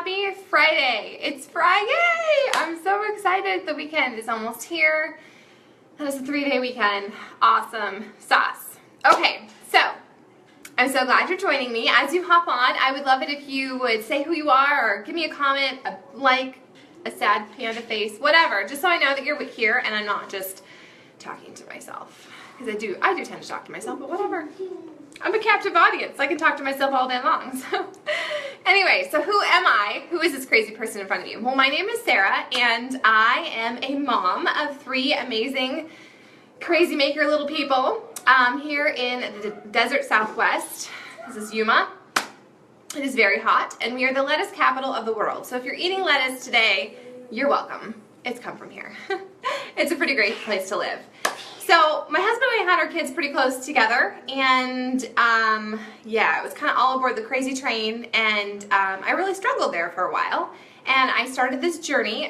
Happy Friday. It's Friday. I'm so excited. The weekend is almost here. That is a 3-day weekend. Awesome sauce. Okay, so I'm so glad you're joining me. As you hop on, I would love it if you would say who you are or give me a comment, a like, a sad panda face, whatever, just so I know that you're here and I'm not just talking to myself. Because I do tend to talk to myself, but whatever. I'm a captive audience. I can talk to myself all day long. So anyway, so who am I? Who is this crazy person in front of you? Well, my name is Sarah, and I am a mom of 3 amazing crazy maker little people here in the desert Southwest. This is Yuma. It is very hot, and we are the lettuce capital of the world. So if you're eating lettuce today, you're welcome. It's come from here. It's a pretty great place to live. So my husband and I had our kids pretty close together, and yeah, it was kind of all aboard the crazy train, and I really struggled there for a while. And I started this journey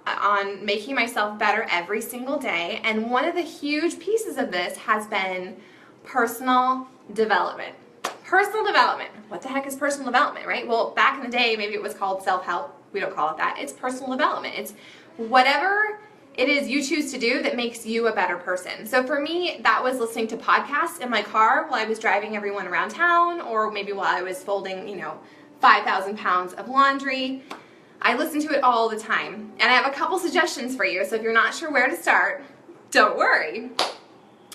on making myself better every single day, and one of the huge pieces of this has been personal development. Personal development. What the heck is personal development, right? Well, back in the day, maybe it was called self-help. We don't call it that. It's personal development. It's whatever it is you choose to do that makes you a better person. So for me, that was listening to podcasts in my car while I was driving everyone around town, or maybe while I was folding, 5,000 pounds of laundry. I listen to it all the time. And I have a couple suggestions for you, so if you're not sure where to start, don't worry.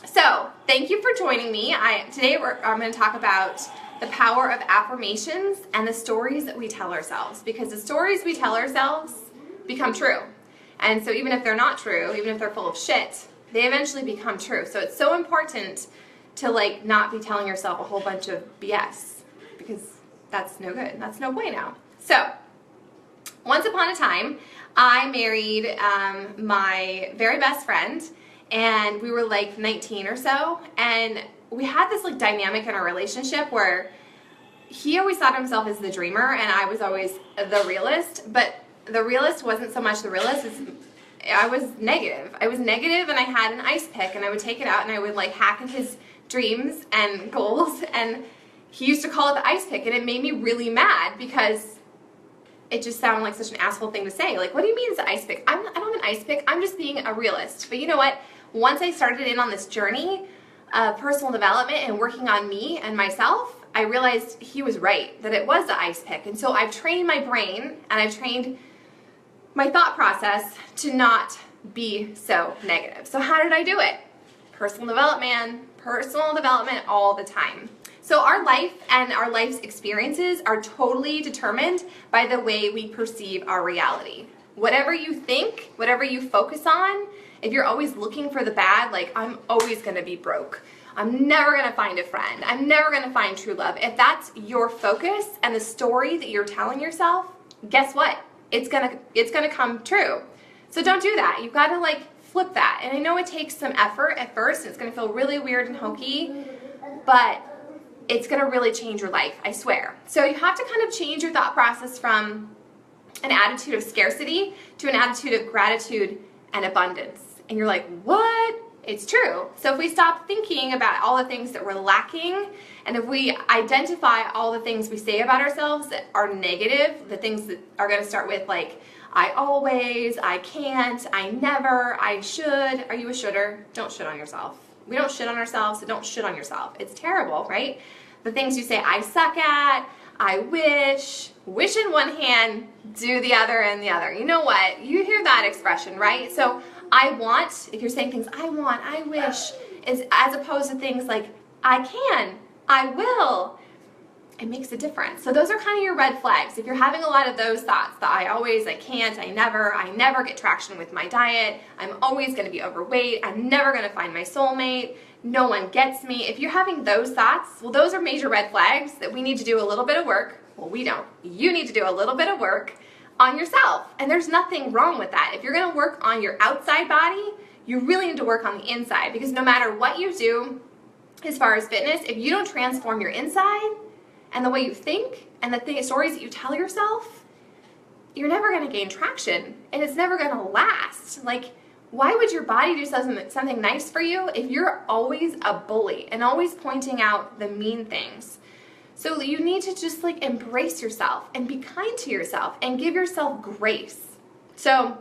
So, thank you for joining me. Today I'm going to talk about the power of affirmations and the stories that we tell ourselves, because the stories we tell ourselves become true. And so even if they're not true, even if they're full of shit, they eventually become true. So it's so important to not be telling yourself a whole bunch of BS, because that's no good. That's no bueno. So once upon a time, I married my very best friend, and we were 19 or so, and we had this dynamic in our relationship where he always thought of himself as the dreamer and I was always the realist, but the realist wasn't so much the realist, I was negative. I was negative, and I had an ice pick, and I would take it out and I would hack at his dreams and goals, and he used to call it the ice pick, and it made me really mad because it just sounded like such an asshole thing to say. What do you mean it's an ice pick? I don't have an ice pick. I'm just being a realist. But you know what? Once I started in on this journey of personal development and working on me and myself, I realized he was right, that it was the ice pick. And so I've trained my brain and I've trained my thought process to not be so negative. So how did I do it? Personal development all the time. So our life and our life's experiences are totally determined by the way we perceive our reality. Whatever you think, whatever you focus on, if you're always looking for the bad, I'm always going to be broke, I'm never going to find a friend, I'm never going to find true love. If that's your focus and the story that you're telling yourself, guess what? It's gonna come true. So don't do that. You've got to flip that. And I know it takes some effort at first, and it's gonna feel really weird and hokey, but it's gonna really change your life, I swear. So you have to kind of change your thought process from an attitude of scarcity to an attitude of gratitude and abundance. And you're like, what? It's true. So if we stop thinking about all the things that we're lacking, and if we identify all the things we say about ourselves that are negative, the things that are going to start with I always, I can't, I never, I should. Are you a should'er? Don't shit on yourself. We don't shit on ourselves, so don't shit on yourself. It's terrible, right? The things you say, I suck at, I wish in one hand, do the other in the other. You know what? You hear that expression, right? So I want, if you're saying things I want, I wish, as opposed to things like I can, I will, it makes a difference. So those are kind of your red flags. If you're having a lot of those thoughts, the I always, I can't, I never get traction with my diet, I'm always going to be overweight, I'm never going to find my soulmate, no one gets me. If you're having those thoughts, well, those are major red flags that we need to do a little bit of work. Well, we don't. You need to do a little bit of work on yourself. And there's nothing wrong with that. If you're going to work on your outside body, you really need to work on the inside, because no matter what you do as far as fitness, if you don't transform your inside and the way you think and the stories that you tell yourself, you're never going to gain traction, and it's never going to last. Why would your body do something nice for you if you're always a bully and always pointing out the mean things? So you need to just like embrace yourself and be kind to yourself and give yourself grace. So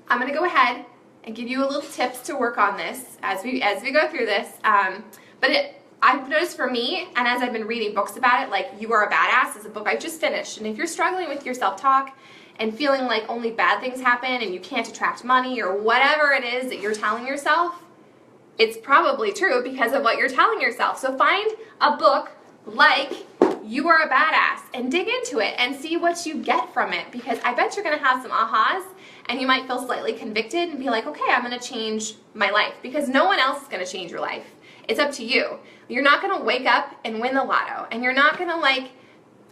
I'm going to go ahead and give you a little tips to work on this as we go through this. I've noticed for me, and as I've been reading books about it, like You Are a Badass is a book I just finished. And if you're struggling with your self-talk and feeling like only bad things happen and you can't attract money or whatever it is that you're telling yourself, it's probably true because of what you're telling yourself. So find a book like You Are a Badass and dig into it and see what you get from it, because I bet you're going to have some ahas and you might feel slightly convicted and be like, okay, I'm going to change my life, because no one else is going to change your life. It's up to you. You're not going to wake up and win the lotto, and you're not going to like,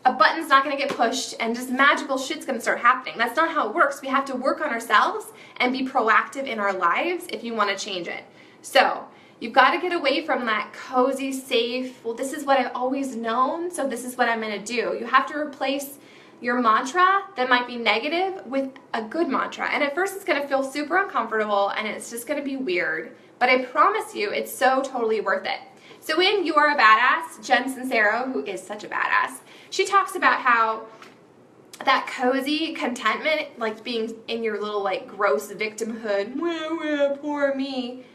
a button's not going to get pushed and just magical shit's going to start happening. That's not how it works. We have to work on ourselves and be proactive in our lives if you want to change it. So you've got to get away from that cozy, safe, well, this is what I've always known, so this is what I'm going to do. You have to replace your mantra that might be negative with a good mantra. And at first it's going to feel super uncomfortable and it's just going to be weird. But I promise you, it's so totally worth it. So in You Are a Badass, Jen Sincero, who is such a badass, she talks about how that cozy contentment, like being in your little like gross victimhood, poor me,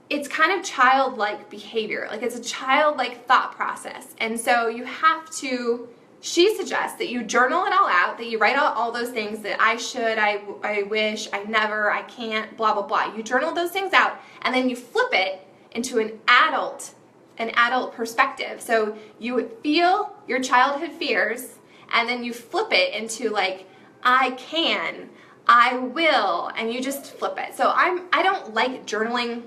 it's kind of childlike behavior. Like it's a childlike thought process. And so you have to, she suggests that you journal it all out, that you write out all those things that I should, I wish, I never, I can't, blah, blah, blah. You journal those things out and then you flip it into an adult perspective. So you feel your childhood fears and then you flip it into like, I can, I will, and you just flip it. So I don't like journaling.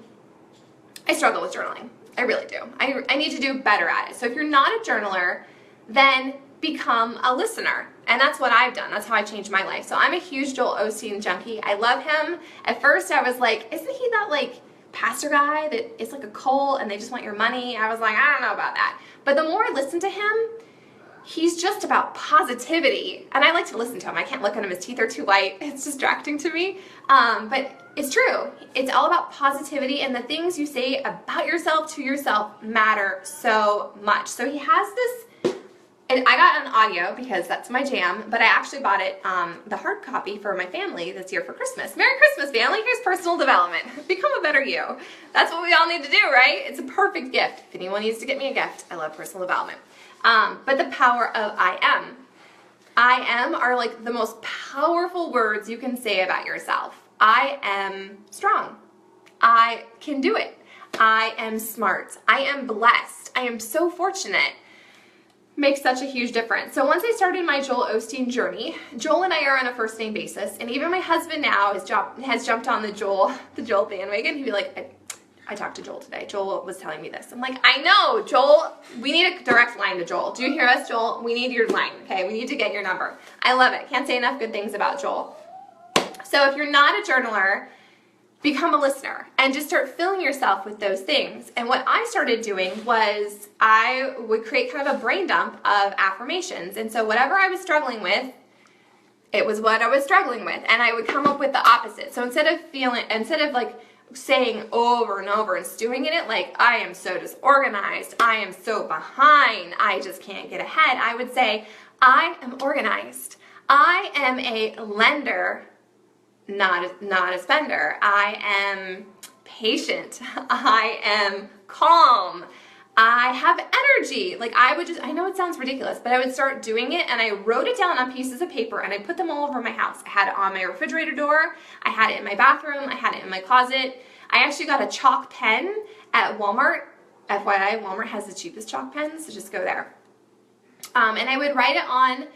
I struggle with journaling. I really do. I need to do better at it. So if you're not a journaler, then become a listener. And that's what I've done. That's how I changed my life. So I'm a huge Joel Osteen junkie. I love him. At first I was like, isn't he that like pastor guy that is like a cult and they just want your money? I was like, I don't know about that. But the more I listen to him, he's just about positivity. And I like to listen to him. I can't look at him. His teeth are too white. It's distracting to me. But it's true. It's all about positivity, and the things you say about yourself to yourself matter so much. So he has this, and I got an audio because that's my jam, but I actually bought it, the hard copy for my family this year for Christmas. Merry Christmas, family. Here's personal development. Become a better you. That's what we all need to do, right? It's a perfect gift. If anyone needs to get me a gift, I love personal development. But the power of I am. I am are like the most powerful words you can say about yourself. I am strong. I can do it. I am smart. I am blessed. I am so fortunate. Makes such a huge difference. So once I started my Joel Osteen journey, Joel and I are on a first name basis, and even my husband now has jumped on the Joel bandwagon. He'd be like, I talked to Joel today. Joel was telling me this. I'm like, I know, Joel. We need a direct line to Joel. Do you hear us, Joel? We need your line, okay? We need to get your number. I love it. Can't say enough good things about Joel. So if you're not a journaler, become a listener and just start filling yourself with those things. And what I started doing was I would create kind of a brain dump of affirmations. And so whatever I was struggling with, it was what I was struggling with. And I would come up with the opposite. So instead of like saying over and over and stewing in it, like I am so disorganized, I am so behind, I just can't get ahead, I would say I am organized, I am a lender, not a spender, I am patient, I am calm, I have energy. Like I know it sounds ridiculous, but I would start doing it, and I wrote it down on pieces of paper and I put them all over my house. I had it on my refrigerator door, I had it in my bathroom, I had it in my closet. I actually got a chalk pen at Walmart. FYI, Walmart has the cheapest chalk pens, so just go there. And I would write it on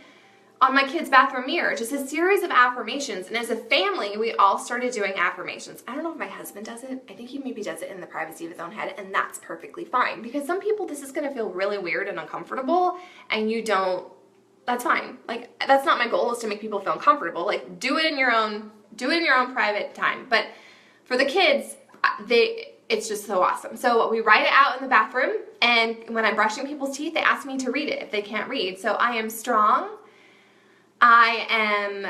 my kid's bathroom mirror, just a series of affirmations. And as a family, we all started doing affirmations. I don't know if my husband does it. I think he maybe does it in the privacy of his own head, and that's perfectly fine. Because some people, this is going to feel really weird and uncomfortable, and you don't, that's fine. Like, that's not my goal, is to make people feel uncomfortable. Like, do it in your own private time. But for the kids, it's just so awesome. So we write it out in the bathroom, and when I'm brushing people's teeth, they ask me to read it if they can't read. So I am strong. I'm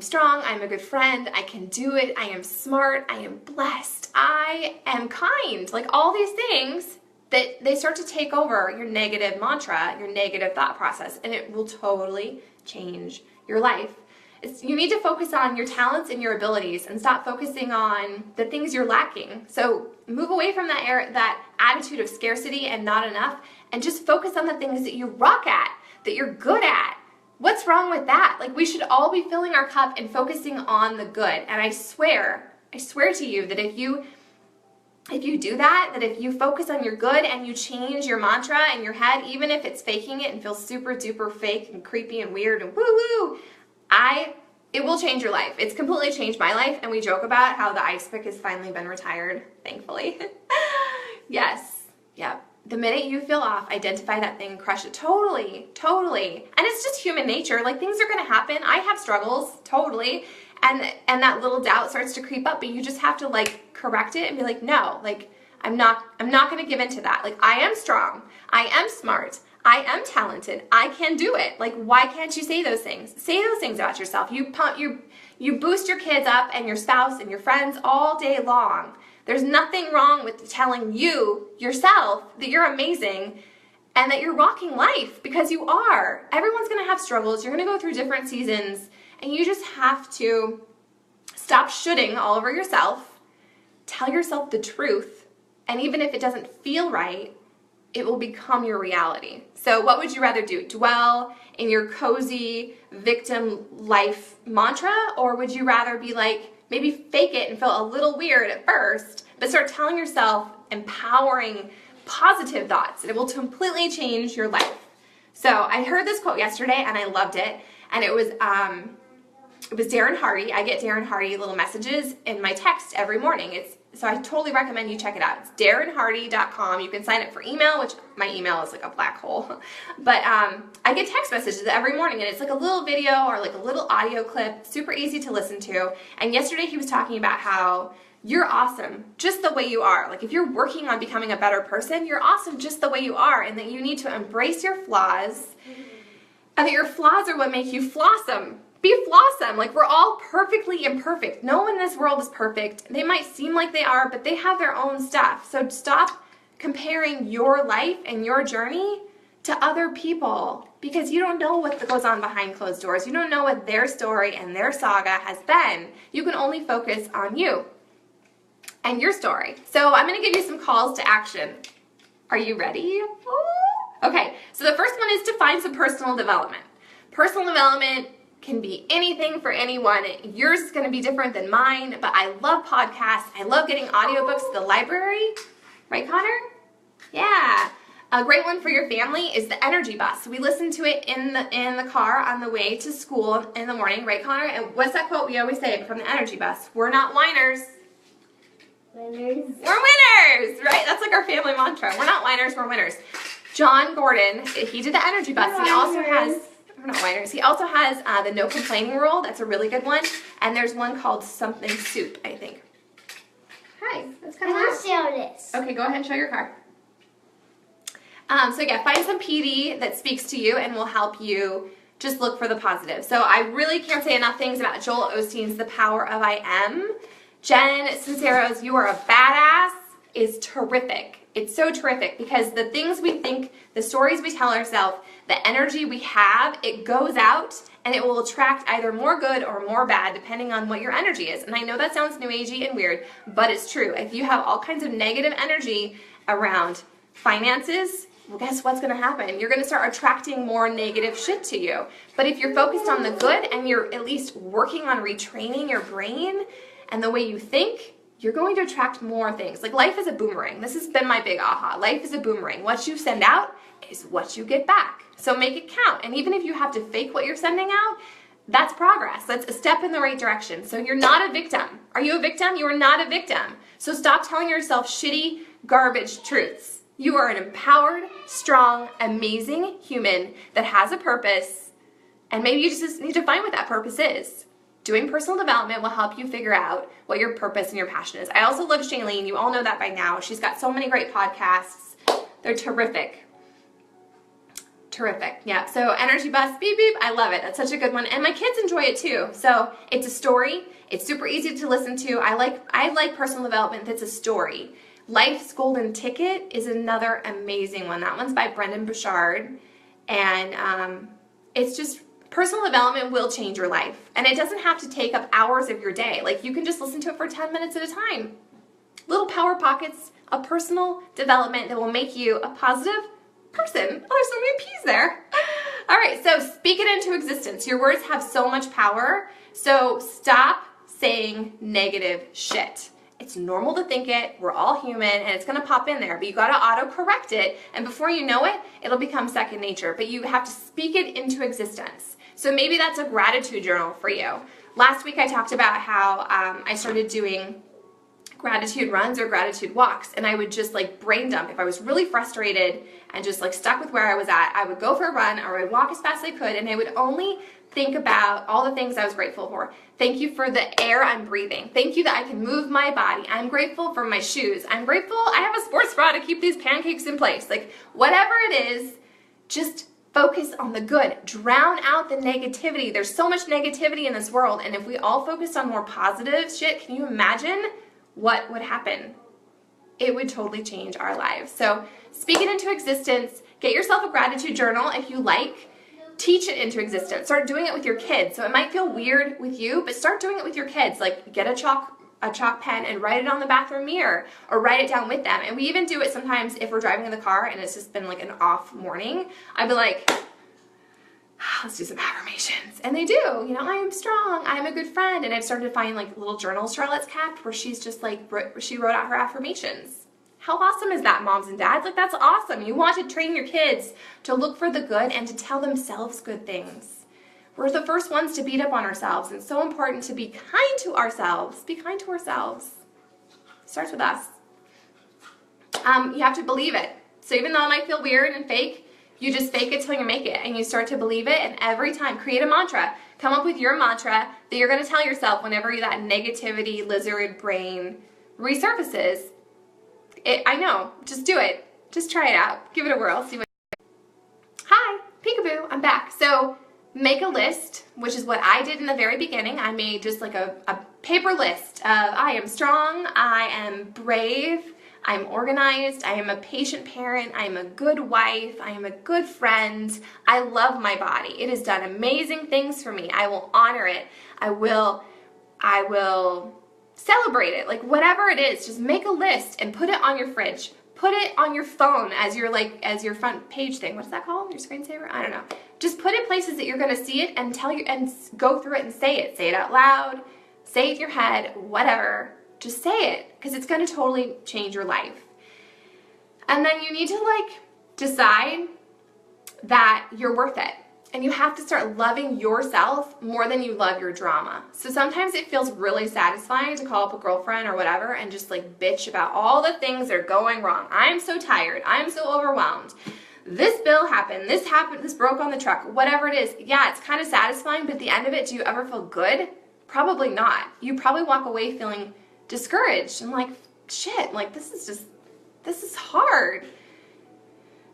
strong, I'm a good friend, I can do it, I am smart, I am blessed, I am kind. Like, all these things that they start to take over your negative mantra, your negative thought process, and it will totally change your life. You need to focus on your talents and your abilities and stop focusing on the things you're lacking. So move away from that attitude of scarcity and not enough, and just focus on the things that you rock at, that you're good at. What's wrong with that? Like, we should all be filling our cup and focusing on the good. And I swear to you that if you do that, that if you focus on your good and you change your mantra in your head, even if it's faking it and feels super duper fake and creepy and weird and woo-woo, it will change your life. It's completely changed my life, and we joke about how the ice pick has finally been retired, thankfully. Yes, yep. The minute you feel off, identify that thing, crush it. Totally. And it's just human nature. Like, things are gonna happen. I have struggles, totally. And that little doubt starts to creep up, but you just have to like correct it and be like, no, like I'm not gonna give into that. Like, I am strong, I am smart, I am talented, I can do it. Like, why can't you say those things? Say those things about yourself. You boost your kids up and your spouse and your friends all day long. There's nothing wrong with telling yourself that you're amazing and that you're rocking life, because you are. Everyone's gonna have struggles. You're gonna go through different seasons, and you just have to stop shoulding all over yourself. Tell yourself the truth, and even if it doesn't feel right, it will become your reality. So what would you rather do? Dwell in your cozy victim life mantra, or would you rather be like, maybe fake it and feel a little weird at first, but start telling yourself empowering, positive thoughts? It will completely change your life. So I heard this quote yesterday and I loved it, and it was Darren Hardy. I get Darren Hardy little messages in my text every morning. So I totally recommend you check it out. It's darrenhardy.com. You can sign up for email, which my email is like a black hole. But I get text messages every morning, and it's like a little video or like a little audio clip, super easy to listen to. And yesterday he was talking about how you're awesome just the way you are. Like, if you're working on becoming a better person, you're awesome just the way you are, and that you need to embrace your flaws, and that your flaws are what make you flossom. Be flawsome. Like, we're all perfectly imperfect. No one in this world is perfect. They might seem like they are, but they have their own stuff. So stop comparing your life and your journey to other people, because you don't know what goes on behind closed doors. You don't know what their story and their saga has been. You can only focus on you and your story. So I'm going to give you some calls to action. Are you ready? Okay, so the first one is to find some personal development. Personal development can be anything for anyone. Yours is going to be different than mine, but I love podcasts. I love getting audiobooks at the library. Right, Connor? Yeah. A great one for your family is the Energy Bus. We listen to it in the car on the way to school in the morning. Right, Connor? And what's that quote we always say from the Energy Bus? We're not whiners. Winners. We're winners, right? That's like our family mantra. We're not whiners, we're winners. John Gordon, he did the Energy Bus. He also has... We're not whiners. He also has the no complaining rule. That's a really good one. And there's one called something soup, I think. Hi. That's kind of I want to show this. Okay, go ahead and show your car. So yeah, find some PD that speaks to you and will help you just look for the positive. So I really can't say enough things about Joel Osteen's The Power of I Am. Jen Sincero's You Are a Badass is terrific. It's so terrific, because the things we think, the stories we tell ourselves, the energy we have, it goes out and it will attract either more good or more bad depending on what your energy is. And I know that sounds new agey and weird, but it's true. If you have all kinds of negative energy around finances, well, guess what's going to happen? You're going to start attracting more negative shit to you. But if you're focused on the good and you're at least working on retraining your brain and the way you think, you're going to attract more things. Like, life is a boomerang. This has been my big aha. Life is a boomerang. What you send out is what you get back. So make it count. And even if you have to fake what you're sending out, that's progress. That's a step in the right direction. So you're not a victim. Are you a victim? You are not a victim. So stop telling yourself shitty, garbage truths. You are an empowered, strong, amazing human that has a purpose. And maybe you just need to find what that purpose is. Doing personal development will help you figure out what your purpose and your passion is. I also love Shailene. You all know that by now. She's got so many great podcasts. They're terrific. Terrific. Yeah. So Energy Bus, beep, beep. I love it. That's such a good one. And my kids enjoy it too. So it's a story. It's super easy to listen to. I like personal development that's a story. Life's Golden Ticket is another amazing one. That one's by Brendon Burchard, and it's just personal development will change your life, and it doesn't have to take up hours of your day. Like, you can just listen to it for 10 minutes at a time. Little power pockets of personal development that will make you a positive person. Oh, there's so many P's there. All right, so speak it into existence. Your words have so much power, so stop saying negative shit. It's normal to think it, we're all human, and it's gonna pop in there, but you gotta auto-correct it, and before you know it, it'll become second nature, but you have to speak it into existence. So maybe that's a gratitude journal for you. Last week I talked about how I started doing gratitude runs or gratitude walks, and I would just like brain dump. If I was really frustrated and just like stuck with where I was at, I would go for a run or I would walk as fast as I could, and I would only think about all the things I was grateful for. Thank you for the air I'm breathing. Thank you that I can move my body. I'm grateful for my shoes. I'm grateful I have a sports bra to keep these pancakes in place. Like, whatever it is, just focus on the good. Drown out the negativity. There's so much negativity in this world, and if we all focused on more positive shit, can you imagine what would happen? It would totally change our lives. So speak it into existence. Get yourself a gratitude journal if you like. Teach it into existence. Start doing it with your kids. So it might feel weird with you, but start doing it with your kids. Like, get a chalk pen and write it on the bathroom mirror, or write it down with them. And we even do it sometimes if we're driving in the car and it's just been like an off morning. I'd be like, let's do some affirmations. And they do, you know, I am strong, I'm a good friend. And I've started to find like little journals Charlotte's kept where she's just like, she wrote out her affirmations. How awesome is that, moms and dads? Like, that's awesome. You want to train your kids to look for the good and to tell themselves good things. We're the first ones to beat up on ourselves, and it's so important to be kind to ourselves. Be kind to ourselves. Starts with us. You have to believe it. So even though it might feel weird and fake, you just fake it till you make it, and you start to believe it, and every time, create a mantra. Come up with your mantra that you're going to tell yourself whenever that negativity lizard brain resurfaces. I know, just do it. Just try it out. Give it a whirl. See what. Hi, peekaboo, I'm back. So make a list, which is what I did in the very beginning. I made just like a paper list of I am strong, I am brave, I'm organized, I am a patient parent, I am a good wife, I am a good friend, I love my body. It has done amazing things for me. I will honor it. I will celebrate it. Like, whatever it is, just make a list and put it on your fridge. Put it on your phone as your front page thing. What's that called? Your screensaver? I don't know. Just put it places that you're going to see it and go through it and say it. Say it out loud. Say it in your head. Whatever. Just say it, because it's going to totally change your life. And then you need to like decide that you're worth it. And you have to start loving yourself more than you love your drama. So sometimes it feels really satisfying to call up a girlfriend or whatever and just like bitch about all the things that are going wrong. I'm so tired. I'm so overwhelmed. This bill happened. This broke on the truck. Whatever it is. Yeah, it's kind of satisfying, but at the end of it, do you ever feel good? Probably not. You probably walk away feeling discouraged and like, shit, like this is hard.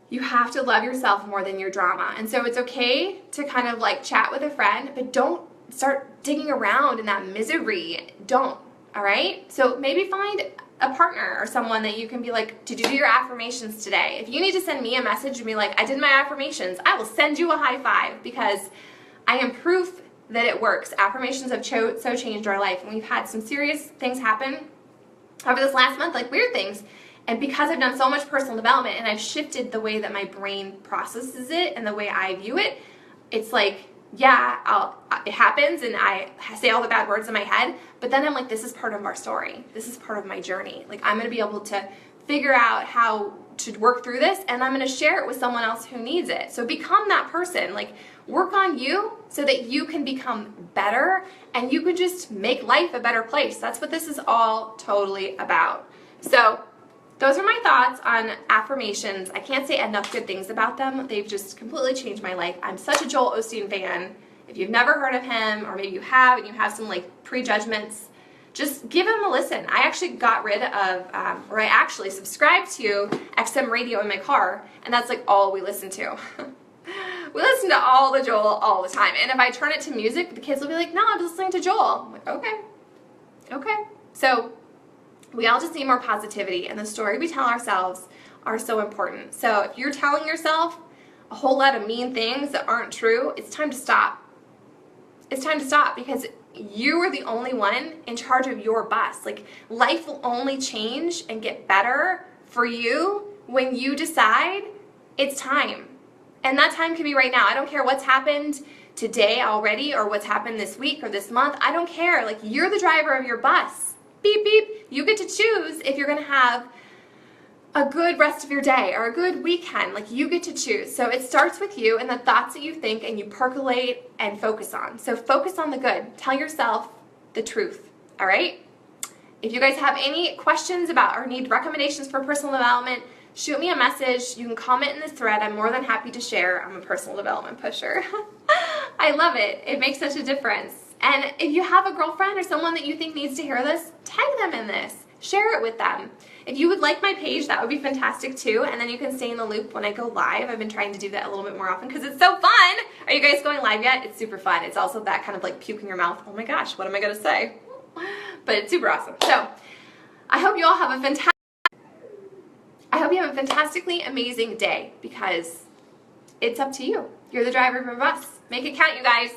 You have to love yourself more than your drama. And so it's okay to kind of like chat with a friend, but don't start digging around in that misery. Don't, all right? So maybe find a partner or someone that you can be like, to do your affirmations today. If you need to send me a message and be like, I did my affirmations, I will send you a high five, because I am proof that it works. Affirmations have so changed our life. And we've had some serious things happen over this last month, like weird things. And because I've done so much personal development and I've shifted the way that my brain processes it and the way I view it, it's like, yeah, it happens and I say all the bad words in my head, but then I'm like, this is part of our story. This is part of my journey. Like, I'm going to be able to figure out how to work through this, and I'm going to share it with someone else who needs it. So become that person. Like, work on you so that you can become better and you can just make life a better place. That's what this is all totally about. So those are my thoughts on affirmations. I can't say enough good things about them. They've just completely changed my life. I'm such a Joel Osteen fan. If you've never heard of him, or maybe you have and you have some like prejudgments, just give him a listen. I actually got rid of, or I actually subscribed to XM radio in my car, and that's like all we listen to. We listen to all the Joel all the time. And if I turn it to music, the kids will be like, no, I'm listening to Joel. I'm like, okay. So We all just need more positivity, and the story we tell ourselves are so important. So if you're telling yourself a whole lot of mean things that aren't true, it's time to stop. It's time to stop, because you are the only one in charge of your bus. Like, life will only change and get better for you when you decide it's time. And that time can be right now. I don't care what's happened today already or what's happened this week or this month. I don't care. Like, you're the driver of your bus. Beep, beep. You get to choose if you're going to have a good rest of your day or a good weekend. Like, you get to choose. So it starts with you and the thoughts that you think and you percolate and focus on. So focus on the good. Tell yourself the truth. All right? If you guys have any questions about or need recommendations for personal development, shoot me a message. You can comment in this thread. I'm more than happy to share. I'm a personal development pusher. I love it. It makes such a difference. And if you have a girlfriend or someone that you think needs to hear this, tag them in this. Share it with them. If you would like my page, that would be fantastic too. And then you can stay in the loop when I go live. I've been trying to do that a little bit more often because it's so fun. Are you guys going live yet? It's super fun. It's also that kind of like puke in your mouth. Oh my gosh, what am I going to say? But it's super awesome. So I hope you all have a fantastically amazing day, because it's up to you. You're the driver of your bus. Make it count, you guys.